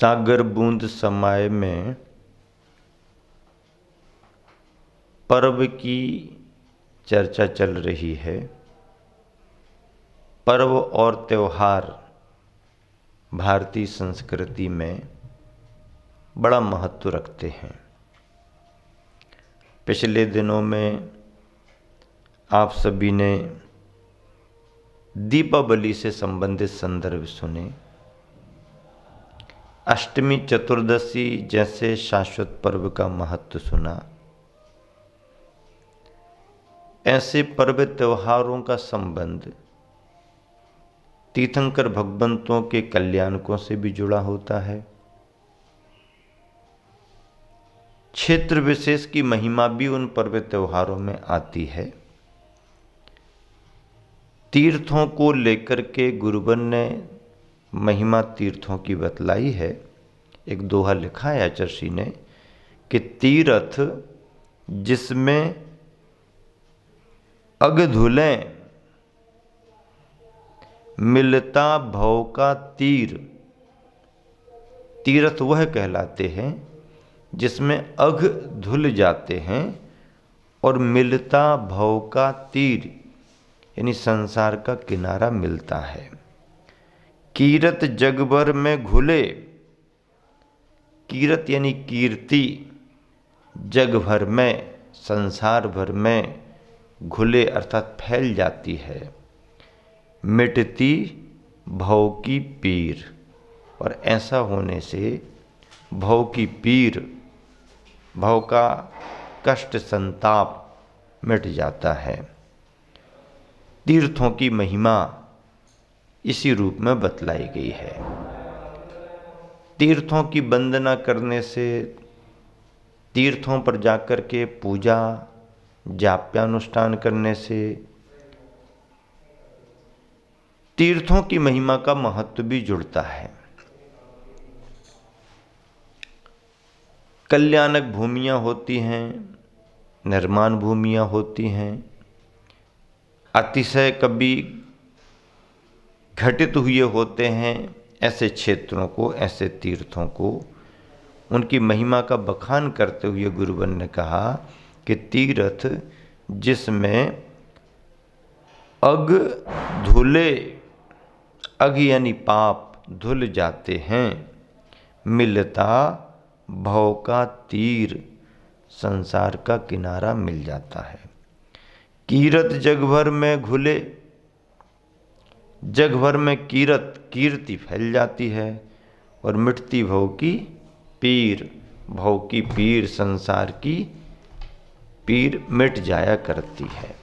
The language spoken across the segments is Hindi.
सागर बूंद समाये में पर्व की चर्चा चल रही है। पर्व और त्योहार भारतीय संस्कृति में बड़ा महत्व रखते हैं। पिछले दिनों में आप सभी ने दीपावली से संबंधित संदर्भ सुने। अष्टमी चतुर्दशी जैसे शाश्वत पर्व का महत्व सुना। ऐसे पर्व त्योहारों का संबंध तीर्थंकर भगवंतों के कल्याणकों से भी जुड़ा होता है। क्षेत्र विशेष की महिमा भी उन पर्व त्योहारों में आती है। तीर्थों को लेकर के गुरुवन ने महिमा तीर्थों की बतलाई है। एक दोहा लिखा है आचार्य ने कि तीर्थ जिसमें अग धुलें मिलता भव का तीर। तीर्थ वह कहलाते हैं जिसमें अघ धुल जाते हैं और मिलता भव का तीर यानी संसार का किनारा मिलता है। कीरत जग भर में घुले, कीरत यानी कीर्ति, जग भर में संसार भर में घुले अर्थात फैल जाती है। मिटती भव की पीर, और ऐसा होने से भव की पीर, भव का कष्ट संताप मिट जाता है। तीर्थों की महिमा इसी रूप में बतलाई गई है। तीर्थों की वंदना करने से, तीर्थों पर जाकर के पूजा जाप्यानुष्ठान करने से तीर्थों की महिमा का महत्व भी जुड़ता है। कल्याणक भूमियां होती हैं, निर्माण भूमियां होती हैं। अतिशय कभी घटित हुए होते हैं। ऐसे क्षेत्रों को, ऐसे तीर्थों को उनकी महिमा का बखान करते हुए गुरुवन ने कहा कि तीर्थ जिसमें अग धुले, अग यानी पाप धुल जाते हैं, मिलता भव का तीर संसार का किनारा मिल जाता है। कीरत जग भर में घुले, जग भर में कीरत कीर्ति फैल जाती है और मिटती भव की पीर, भव की पीर संसार की पीर मिट जाया करती है।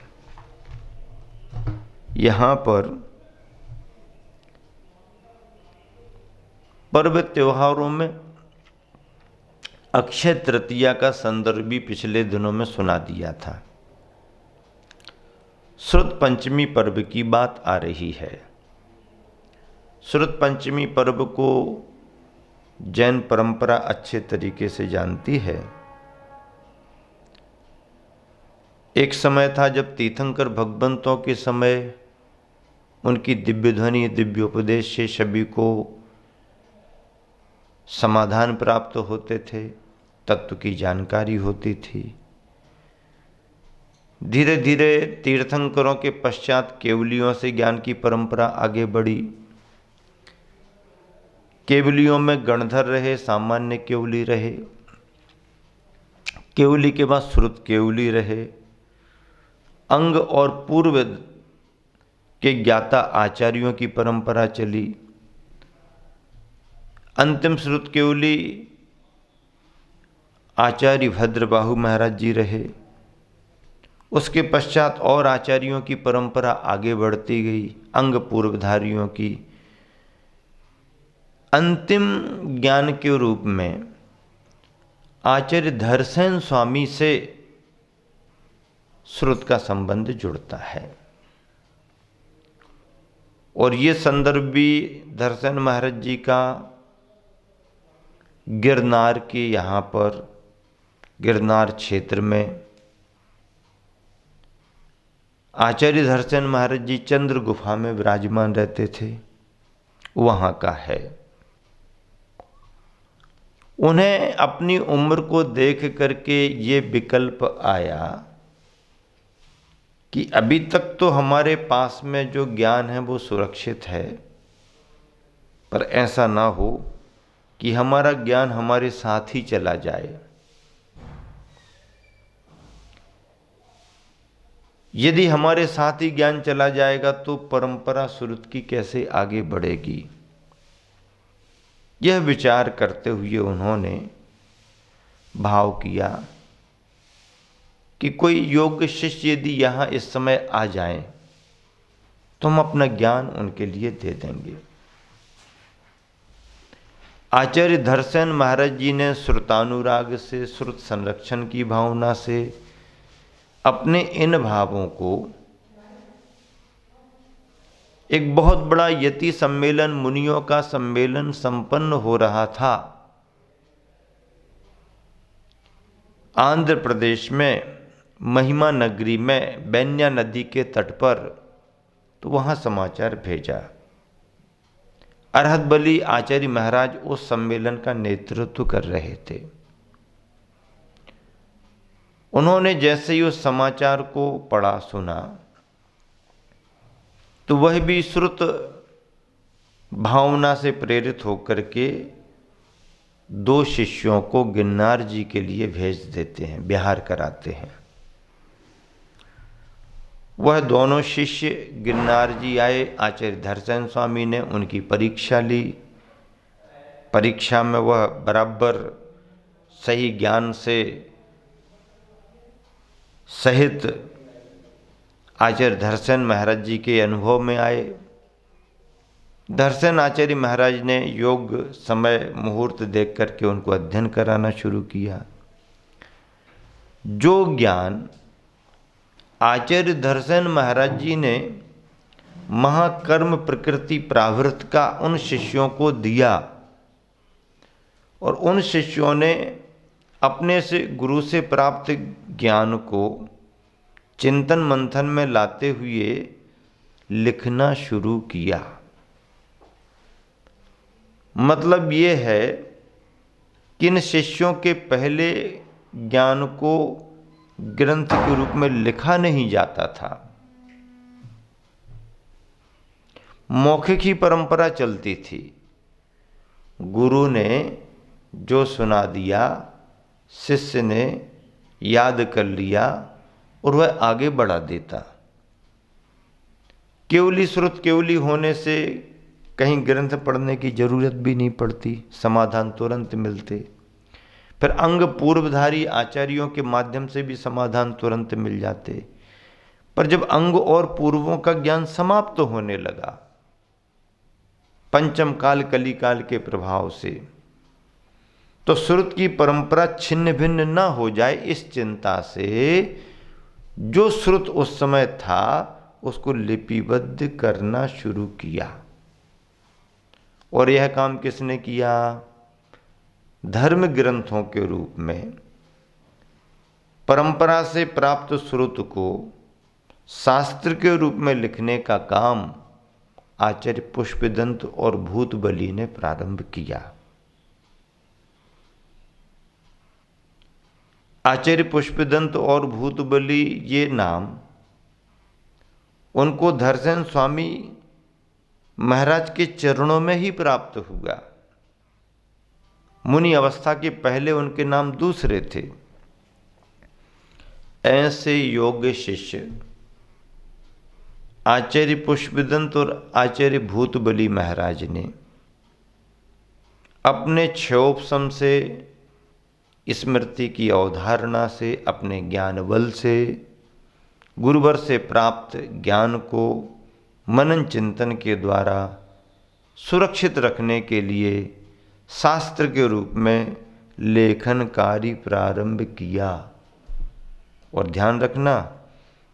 यहाँ पर पर्व त्योहारों में अक्षय तृतीया का संदर्भ भी पिछले दिनों में सुना दिया था। श्रुत पंचमी पर्व की बात आ रही है। श्रुत पंचमी पर्व को जैन परंपरा अच्छे तरीके से जानती है। एक समय था जब तीर्थंकर भगवंतों के समय उनकी दिव्य ध्वनि, दिव्योपदेश से सभी को समाधान प्राप्त होते थे, तत्व की जानकारी होती थी। धीरे धीरे तीर्थंकरों के पश्चात केवलियों से ज्ञान की परंपरा आगे बढ़ी। केवलियों में गणधर रहे, सामान्य केवली रहे, केवली के बाद श्रुत केवली रहे, अंग और पूर्व के ज्ञाता आचार्यों की परंपरा चली। अंतिम श्रुत केवली आचार्य भद्रबाहु महाराज जी रहे। उसके पश्चात और आचार्यों की परंपरा आगे बढ़ती गई, अंग पूर्वधारियों की। अंतिम ज्ञान के रूप में आचार्य धरसेन स्वामी से श्रुत का संबंध जुड़ता है। और ये संदर्भ भी धरसेन महाराज जी का गिरनार के यहाँ पर, गिरनार क्षेत्र में आचार्य धरसेन महाराज जी चंद्र गुफा में विराजमान रहते थे, वहाँ का है। उन्हें अपनी उम्र को देख करके ये विकल्प आया कि अभी तक तो हमारे पास में जो ज्ञान है वो सुरक्षित है, पर ऐसा ना हो कि हमारा ज्ञान हमारे साथ ही चला जाए। यदि हमारे साथ ही ज्ञान चला जाएगा तो परंपरा श्रुत की कैसे आगे बढ़ेगी। यह विचार करते हुए उन्होंने भाव किया कि कोई योग्य शिष्य यदि यहाँ इस समय आ जाएं तो हम अपना ज्ञान उनके लिए दे देंगे। आचार्य धरसेन महाराज जी ने श्रुतानुराग से, श्रुत संरक्षण की भावना से अपने इन भावों को एक बहुत बड़ा यति सम्मेलन, मुनियों का सम्मेलन संपन्न हो रहा था आंध्र प्रदेश में महिमा नगरी में बैन्या नदी के तट पर, तो वहां समाचार भेजा। अरहत बली आचार्य महाराज उस सम्मेलन का नेतृत्व कर रहे थे। उन्होंने जैसे ही उस समाचार को पढ़ा सुना तो वह भी श्रुत भावना से प्रेरित होकर के 2 शिष्यों को गिरनार जी के लिए भेज देते हैं, बिहार कराते हैं। वह दोनों शिष्य गिरनार जी आए। आचार्य धरसेन स्वामी ने उनकी परीक्षा ली। परीक्षा में वह बराबर सही ज्ञान से सहित आचार्य धरसेन महाराज जी के अनुभव में आए। धरसेन आचार्य महाराज ने योग समय मुहूर्त देख करके उनको अध्ययन कराना शुरू किया। जो ज्ञान आचार्य धरसेन महाराज जी ने महाकर्म प्रकृति प्रावृत्त का उन शिष्यों को दिया और उन शिष्यों ने अपने से गुरु से प्राप्त ज्ञान को चिंतन मंथन में लाते हुए लिखना शुरू किया। मतलब ये है कि इन शिष्यों के पहले ज्ञान को ग्रंथ के रूप में लिखा नहीं जाता था, मौखिक ही परंपरा चलती थी। गुरु ने जो सुना दिया, शिष्य ने याद कर लिया और वह आगे बढ़ा देता। केवली श्रुत केवली होने से कहीं ग्रंथ पढ़ने की जरूरत भी नहीं पड़ती, समाधान तुरंत मिलते। फिर अंग पूर्वधारी आचार्यों के माध्यम से भी समाधान तुरंत मिल जाते। पर जब अंग और पूर्वों का ज्ञान समाप्त होने लगा पंचम काल कली काल के प्रभाव से, तो श्रुत की परंपरा छिन्न भिन्न न हो जाए इस चिंता से जो श्रुत उस समय था उसको लिपिबद्ध करना शुरू किया। और यह काम किसने किया? धर्म ग्रंथों के रूप में परंपरा से प्राप्त श्रुत को शास्त्र के रूप में लिखने का काम आचार्य पुष्पदंत और भूतबली ने प्रारंभ किया। आचार्य पुष्पदंत और भूतबली ये नाम उनको धरसेन स्वामी महाराज के चरणों में ही प्राप्त हुआ। मुनि अवस्था के पहले उनके नाम दूसरे थे। ऐसे योग्य शिष्य आचार्य पुष्पदंत और आचार्य भूतबली महाराज ने अपने क्षयोपशम से, स्मृति की अवधारणा से, अपने ज्ञान बल से, गुरुवर से प्राप्त ज्ञान को मनन चिंतन के द्वारा सुरक्षित रखने के लिए शास्त्र के रूप में लेखन कार्य प्रारंभ किया। और ध्यान रखना,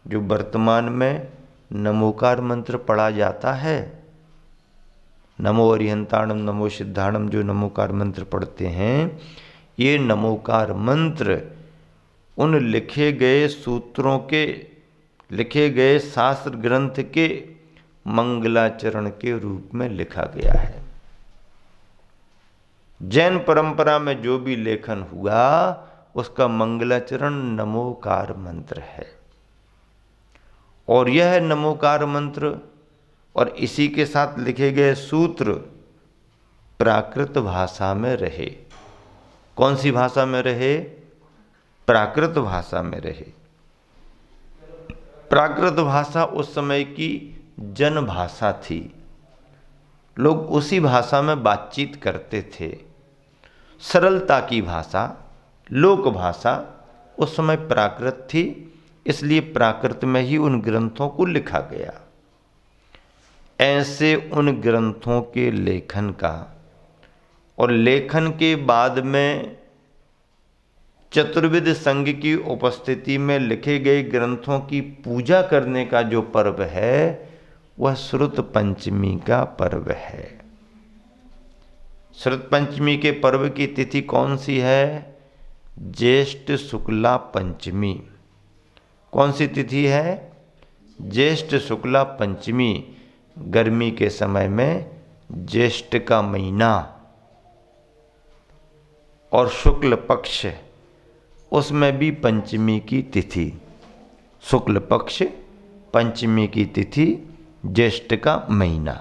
जो वर्तमान में नमोकार मंत्र पढ़ा जाता है, नमो अरिहंताणम नमो सिद्धाणम, जो नमोकार मंत्र पढ़ते हैं, ये नमोकार मंत्र उन लिखे गए सूत्रों के, लिखे गए शास्त्र ग्रंथ के मंगलाचरण के रूप में लिखा गया है। जैन परंपरा में जो भी लेखन हुआ उसका मंगलाचरण नमोकार मंत्र है। और यह नमोकार मंत्र और इसी के साथ लिखे गए सूत्र प्राकृत भाषा में रहे। कौन सी भाषा में रहे? प्राकृत भाषा में रहे। प्राकृत भाषा उस समय की जन भाषा थी, लोग उसी भाषा में बातचीत करते थे। सरलता की भाषा, लोक भाषा उस समय प्राकृत थी, इसलिए प्राकृत में ही उन ग्रंथों को लिखा गया। ऐसे उन ग्रंथों के लेखन का और लेखन के बाद में चतुर्विध संघ की उपस्थिति में लिखे गए ग्रंथों की पूजा करने का जो पर्व है वह श्रुत पंचमी का पर्व है। श्रुत पंचमी के पर्व की तिथि कौन सी है? ज्येष्ठ शुक्ला पंचमी। कौन सी तिथि है? ज्येष्ठ शुक्ला पंचमी। गर्मी के समय में ज्येष्ठ का महीना और शुक्ल पक्ष, उसमें भी पंचमी की तिथि, शुक्ल पक्ष पंचमी की तिथि, ज्येष्ठ का महीना।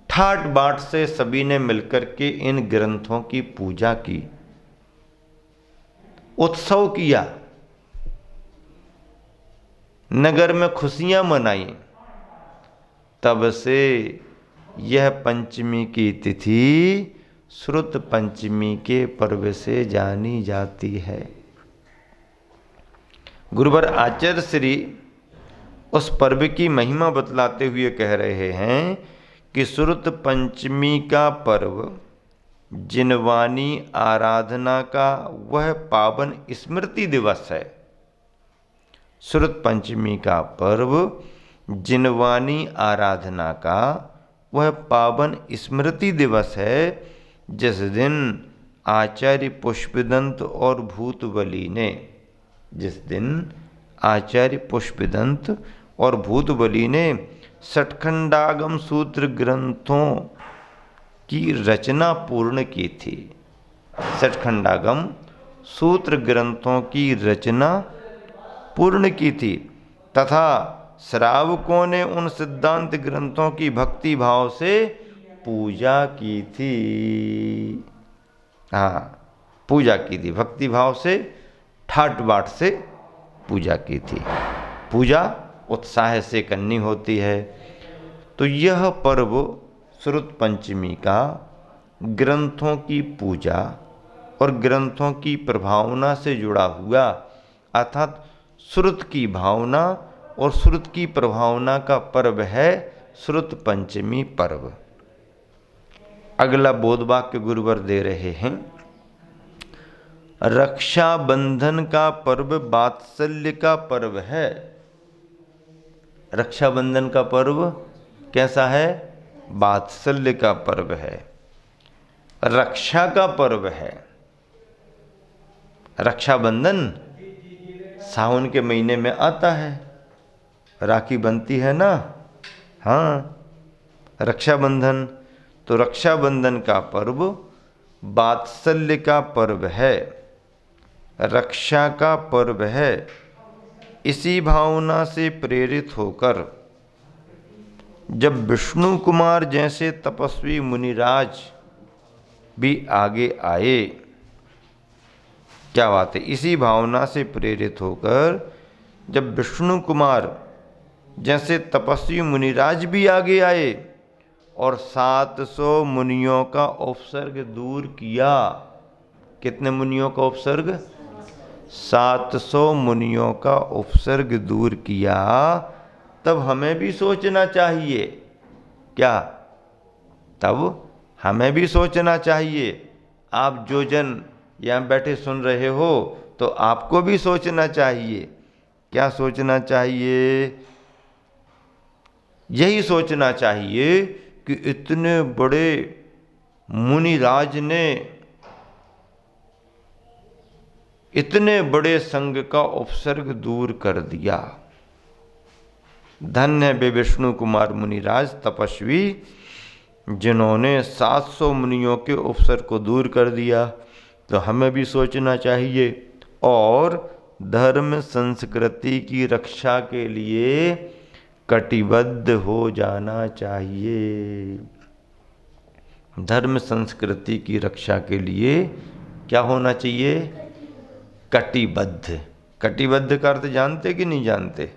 ठाट बाट से सभी ने मिलकर के इन ग्रंथों की पूजा की, उत्सव किया, नगर में खुशियां मनाई। तब से यह पंचमी की तिथि श्रुत पंचमी के पर्व से जानी जाती है। गुरुवर आचार्य श्री उस पर्व की महिमा बतलाते हुए कह रहे हैं कि श्रुत पंचमी का पर्व जिनवानी आराधना का वह पावन स्मृति दिवस है। श्रुत पंचमी का पर्व जिनवानी आराधना का वह पावन स्मृति दिवस है, जिस दिन आचार्य पुष्पदंत और भूतबली ने, जिस दिन आचार्य पुष्पदंत और भूतबली ने सठखंडागम सूत्र ग्रंथों की रचना पूर्ण की थी। सठखंडागम सूत्र ग्रंथों की रचना पूर्ण की थी तथा श्रावकों ने उन सिद्धांत ग्रंथों की भक्ति भाव से पूजा की थी। हाँ, पूजा की थी, भक्ति भाव से ठाट बाट से पूजा की थी। पूजा उत्साह से करनी होती है। तो यह पर्व श्रुत पंचमी का ग्रंथों की पूजा और ग्रंथों की प्रभावना से जुड़ा हुआ, अर्थात श्रुत की भावना और श्रुत की प्रभावना का पर्व है श्रुत पंचमी पर्व। अगला बोध वाक्य गुरुवर दे रहे हैं, रक्षाबंधन का पर्व वात्सल्य का पर्व है। रक्षाबंधन का पर्व कैसा है? वात्सल्य का पर्व है, रक्षा का पर्व है। रक्षाबंधन सावन के महीने में आता है, राखी बनती है ना। हाँ, रक्षाबंधन, तो रक्षाबंधन का पर्व वात्सल्य का पर्व है, रक्षा का पर्व है। इसी भावना से प्रेरित होकर जब विष्णु कुमार जैसे तपस्वी मुनिराज भी आगे आए, क्या बात है, इसी भावना से प्रेरित होकर जब विष्णु कुमार जैसे तपस्वी मुनिराज भी आगे आए और 700 मुनियों का उपसर्ग दूर किया। कितने मुनियों का उपसर्ग? 700 मुनियों का उपसर्ग दूर किया। तब हमें भी सोचना चाहिए, क्या? तब हमें भी सोचना चाहिए। आप जो जन यहाँ बैठे सुन रहे हो तो आपको भी सोचना चाहिए। क्या सोचना चाहिए? यही सोचना चाहिए कि इतने बड़े मुनिराज ने इतने बड़े संघ का उपसर्ग दूर कर दिया। धन्य वे विष्णु कुमार मुनिराज तपस्वी, जिन्होंने 700 मुनियों के उपसर को दूर कर दिया, तो हमें भी सोचना चाहिए और धर्म संस्कृति की रक्षा के लिए कटिबद्ध हो जाना चाहिए। धर्म संस्कृति की रक्षा के लिए क्या होना चाहिए? कटिबद्ध। कटिबद्ध का अर्थ जानते कि नहीं जानते?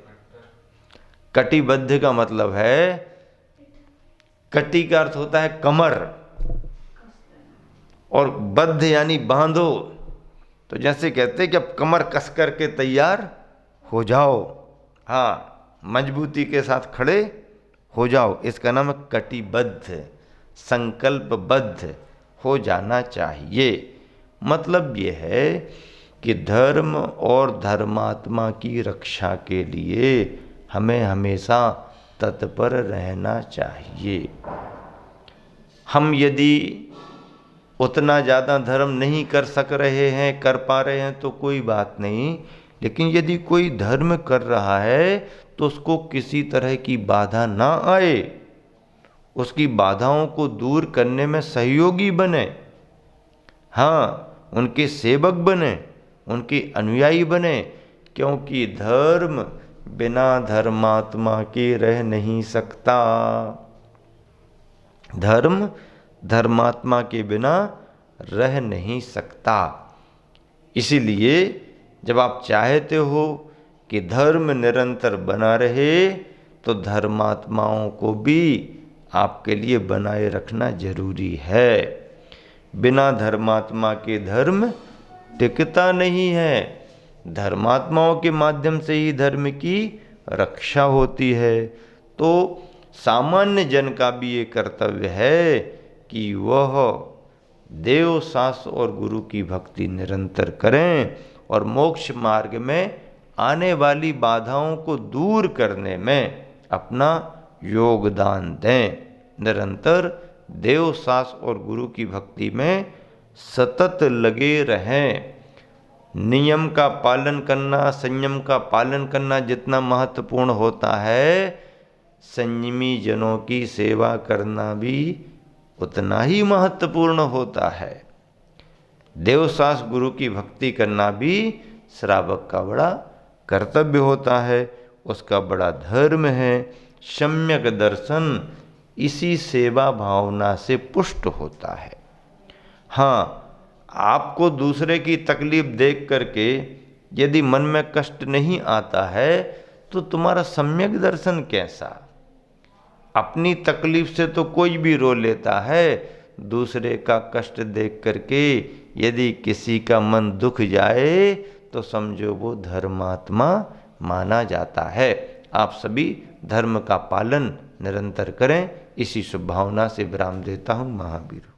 कटिबद्ध का मतलब है, कटी का अर्थ होता है कमर, और बद्ध यानी बांधो। तो जैसे कहते हैं कि अब कमर कस करके तैयार हो जाओ, हाँ, मजबूती के साथ खड़े हो जाओ, इसका नाम है कटिबद्ध, संकल्पबद्ध हो जाना चाहिए। मतलब ये है कि धर्म और धर्मात्मा की रक्षा के लिए हमें हमेशा तत्पर रहना चाहिए। हम यदि उतना ज़्यादा धर्म नहीं कर सक रहे हैं, कर पा रहे हैं तो कोई बात नहीं, लेकिन यदि कोई धर्म कर रहा है तो उसको किसी तरह की बाधा ना आए, उसकी बाधाओं को दूर करने में सहयोगी बने, हाँ, उनके सेवक बने, उनके अनुयायी बने, क्योंकि धर्म बिना धर्मात्मा के रह नहीं सकता। धर्म धर्मात्मा के बिना रह नहीं सकता। इसीलिए जब आप चाहते हो कि धर्म निरंतर बना रहे, तो धर्मात्माओं को भी आपके लिए बनाए रखना जरूरी है। बिना धर्मात्मा के धर्म टिकता नहीं है। धर्मात्माओं के माध्यम से ही धर्म की रक्षा होती है। तो सामान्य जन का भी ये कर्तव्य है कि वह देव शास्त्र और गुरु की भक्ति निरंतर करें और मोक्ष मार्ग में आने वाली बाधाओं को दूर करने में अपना योगदान दें। निरंतर देव शास्त्र और गुरु की भक्ति में सतत लगे रहें। नियम का पालन करना, संयम का पालन करना जितना महत्वपूर्ण होता है, संयमी जनों की सेवा करना भी उतना ही महत्वपूर्ण होता है। देवशास्त्र गुरु की भक्ति करना भी श्रावक का बड़ा कर्तव्य होता है, उसका बड़ा धर्म है। सम्यक दर्शन इसी सेवा भावना से पुष्ट होता है। हाँ, आपको दूसरे की तकलीफ देख करके यदि मन में कष्ट नहीं आता है तो तुम्हारा सम्यक दर्शन कैसा? अपनी तकलीफ से तो कोई भी रो लेता है, दूसरे का कष्ट देख करके यदि किसी का मन दुख जाए तो समझो वो धर्मात्मा माना जाता है। आप सभी धर्म का पालन निरंतर करें, इसी शुभ भावना से विराम देता हूँ। महावीर।